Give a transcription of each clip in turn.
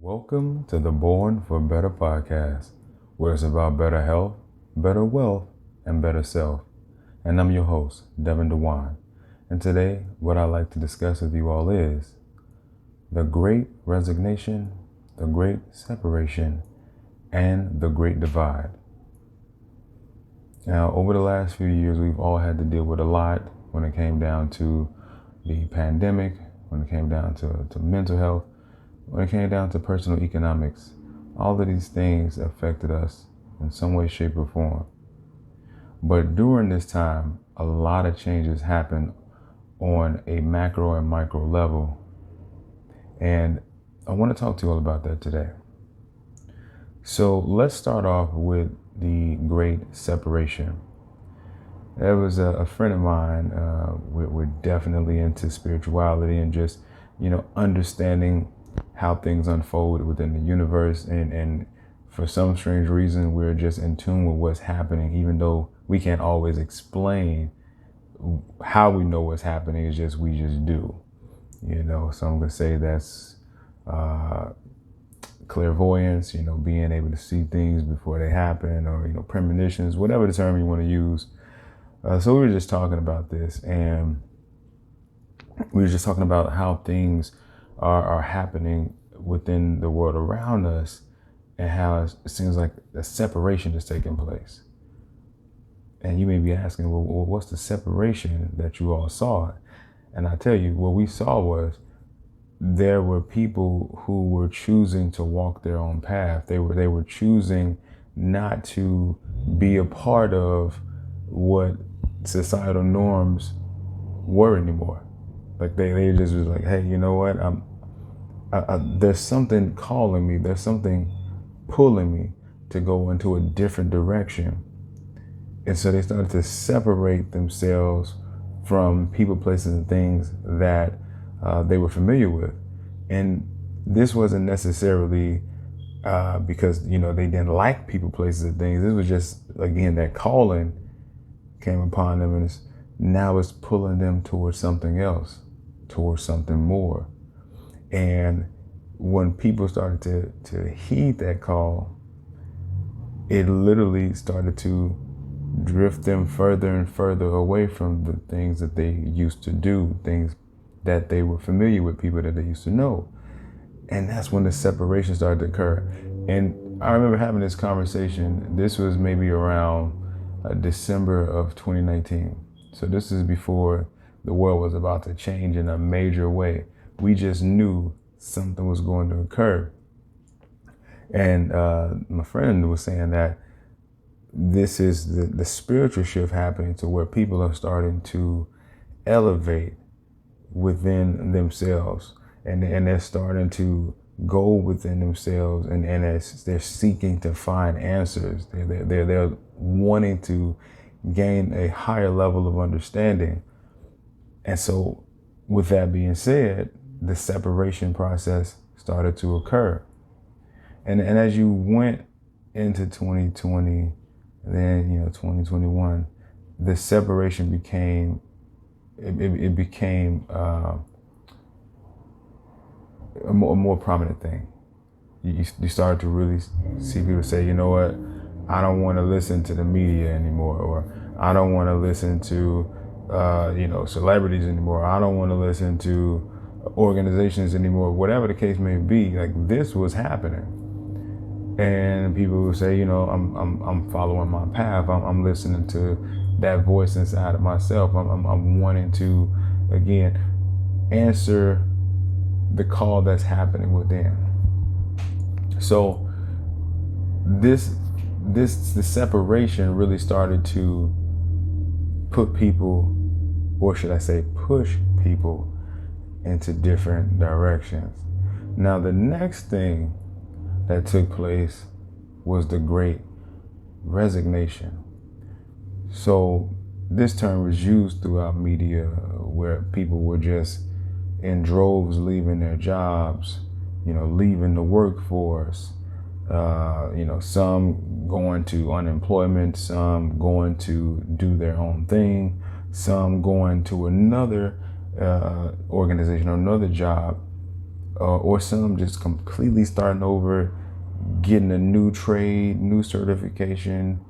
Welcome to the Born for Better podcast, where it's about better health, better wealth, and better self. And I'm your host, Devin.djwan. And today, what I'd like to discuss with you all is the great resignation, the great separation, and the great divide. Now, over the last few years, we've all had to deal with a lot when it came down to the pandemic, when it came down to mental health, when it came down to personal economics. All of these things affected us in some way, shape, or form. But during this time, a lot of changes happened on a macro and micro level. And I want to talk to you all about that today. So let's start off with the great separation. There was a friend of mine, we're definitely into spirituality and just, understanding how things unfold within the universe. And for some strange reason, we're just in tune with what's happening, even though we can't always explain how we know what's happening. It's just, we just do, Some could say that's clairvoyance, being able to see things before they happen, or, premonitions, whatever the term you want to use. So we were just talking about this, and we were just talking about how things are happening within the world around us, and how it seems like a separation is taking place. And you may be asking, well, what's the separation that you all saw? And I tell you, what we saw was there were people who were choosing to walk their own path. They were choosing not to be a part of what societal norms were anymore. Like they just was like, hey, you know what? There's something calling me. There's something pulling me to go into a different direction. And so they started to separate themselves from people, places, and things that they were familiar with. And this wasn't necessarily because, they didn't like people, places, and things. This was just, again, that calling came upon them, and now it's pulling them towards something else, towards something more. And when people started to heed that call, it literally started to drift them further and further away from the things that they used to do, things that they were familiar with, people that they used to know. And that's when the separation started to occur. And I remember having this conversation. This was maybe around December of 2019. So this is before the world was about to change in a major way. We just knew something was going to occur. And my friend was saying that this is the spiritual shift happening, to where people are starting to elevate within themselves, and they're starting to go within themselves, and as they're seeking to find answers, they're wanting to gain a higher level of understanding. And so with that being said, the separation process started to occur. And as you went into 2020, then 2021, the separation became a more prominent thing. You started to really see people say, you know what, I don't want to listen to the media anymore, or I don't want to listen to celebrities anymore. I don't want to listen to organizations anymore. Whatever the case may be, like, this was happening. And people would say, I'm following my path. I'm listening to that voice inside of myself. I'm wanting to, again, answer the call that's happening within. So the separation really started to put people, or should I say, push people into different directions. Now, the next thing that took place was the great resignation. So this term was used throughout media, where people were just in droves leaving their jobs, leaving the workforce, some going to unemployment, some going to do their own thing, some going to another organization or another job, or some just completely starting over, getting a new trade, new certification,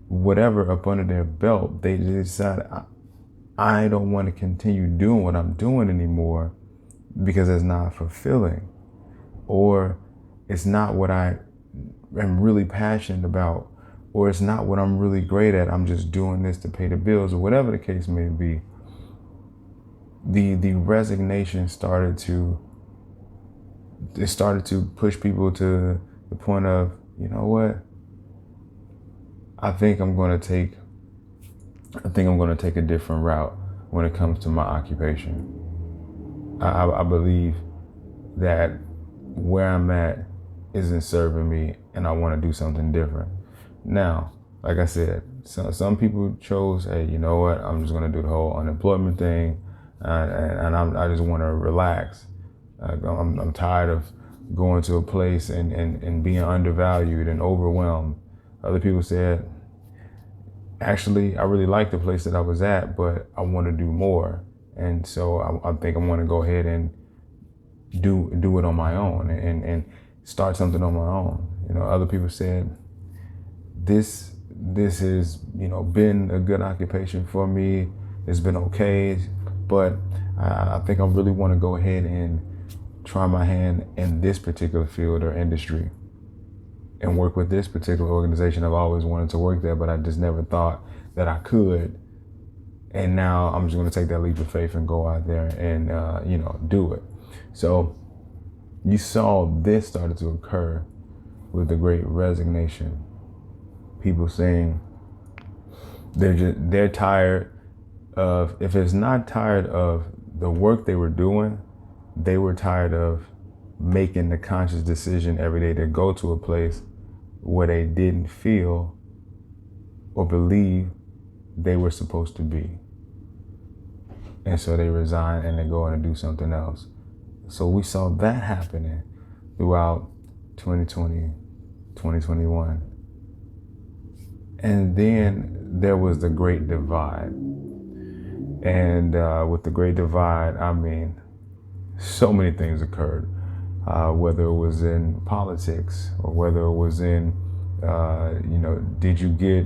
whatever up under their belt. They decide, I don't want to continue doing what I'm doing anymore because it's not fulfilling, or it's not what I am really passionate about, or it's not what I'm really great at. I'm just doing this to pay the bills, or whatever the case may be. The resignation started to push people to the point of, you know what? I think I'm going to take a different route when it comes to my occupation. I believe that where I'm at isn't serving me, and I want to do something different. Now, like I said, some people chose, hey, you know what? I'm just going to do the whole unemployment thing, and I just want to relax. I'm tired of going to a place and being undervalued and overwhelmed. Other people said, actually, I really like the place that I was at, but I want to do more. And so I think I want to go ahead and do it on my own and start something on my own. You know, other people said, this has, been a good occupation for me. It's been okay, but I think I really want to go ahead and try my hand in this particular field or industry and work with this particular organization. I've always wanted to work there, but I just never thought that I could. And now I'm just going to take that leap of faith and go out there and, do it. So you saw this started to occur with the Great Resignation. People saying they're tired of, if it's not tired of the work they were doing, they were tired of making the conscious decision every day to go to a place where they didn't feel or believe they were supposed to be. And so they resign and they go and do something else. So we saw that happening throughout 2020, 2021. And then there was the Great Divide. And with the Great Divide, I mean, so many things occurred, whether it was in politics or whether it was in, did you get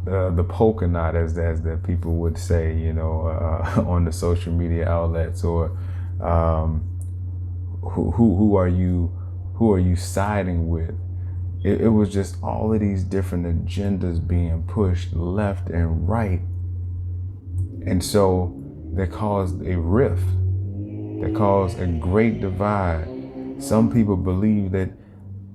the polka knot, as the people would say, on the social media outlets, or who are you siding with? It was just all of these different agendas being pushed left and right, and so that caused a rift. That caused a great divide. Some people believed that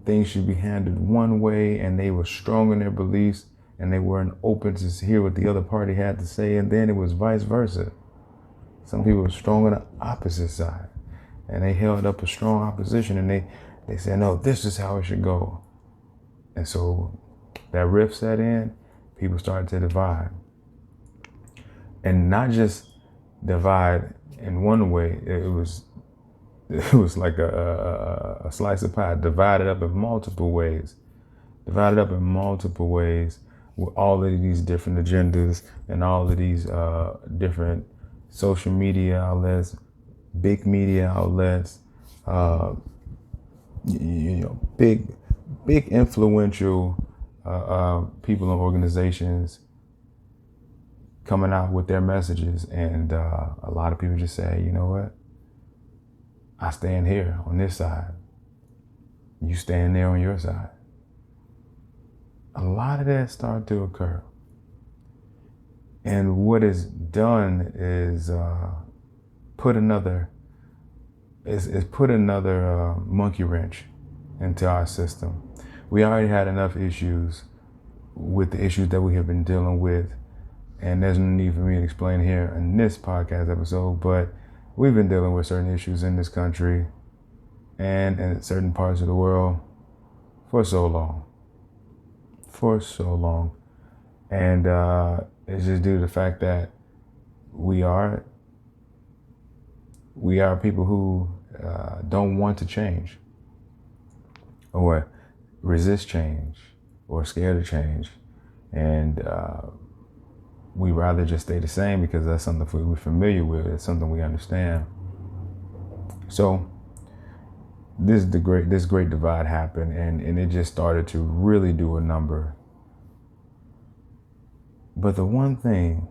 things should be handled one way, and they were strong in their beliefs, and they weren't open to hear what the other party had to say. And then it was vice versa. Some people were strong on the opposite side, and they held up a strong opposition, and they said, no, this is how it should go. And so that rift set in, people started to divide. And not just divide in one way, it was like a slice of pie, divided up in multiple ways with all of these different agendas and all of these different social media outlets, big media outlets, big influential people and organizations coming out with their messages. And a lot of people just say, you know what? I stand here on this side. You stand there on your side. A lot of that started to occur. And what is done is put another monkey wrench into our system. We already had enough issues with the issues that we have been dealing with. And there's no need for me to explain here in this podcast episode, but we've been dealing with certain issues in this country and in certain parts of the world for so long. And it's just due to the fact that we are people who don't want to change, or resist change, or scared of change. And we rather just stay the same because that's something we're familiar with. It's something we understand. So this great divide happened, and it just started to really do a number. But the one thing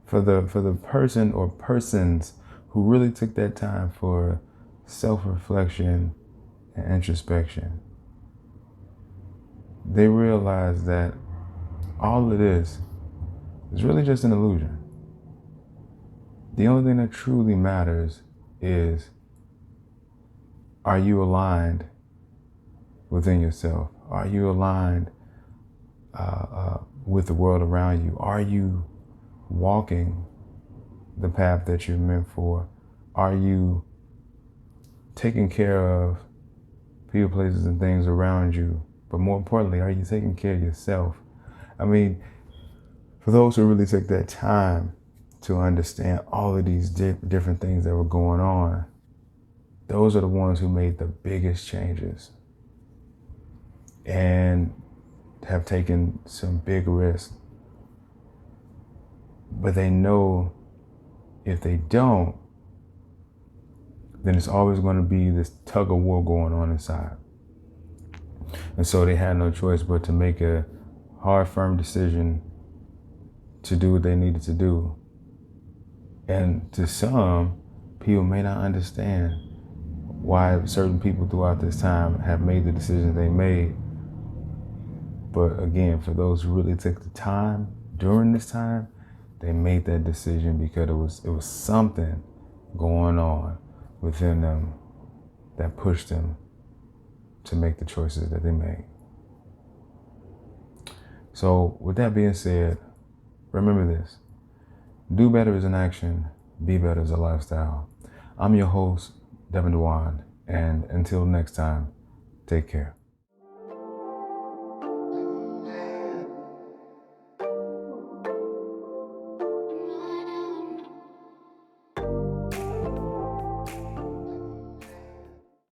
for the person or persons who really took that time for self-reflection and introspection, they realized that all of this is really just an illusion. The only thing that truly matters is, are you aligned within yourself? Are you aligned with the world around you? Are you walking the path that you're meant for? Are you taking care of people, places, and things around you? But more importantly, are you taking care of yourself? I mean, for those who really took that time to understand all of these different things that were going on, those are the ones who made the biggest changes and have taken some big risks. But they know if they don't, then it's always going to be this tug of war going on inside. And so they had no choice but to make a hard, firm decision to do what they needed to do. And to some, people may not understand why certain people throughout this time have made the decisions they made. But again, for those who really took the time during this time, they made that decision because it was something going on within them that pushed them to make the choices that they made. So with that being said, remember this: do better is an action, be better is a lifestyle. I'm your host, Devin.djwan, and until next time, take care.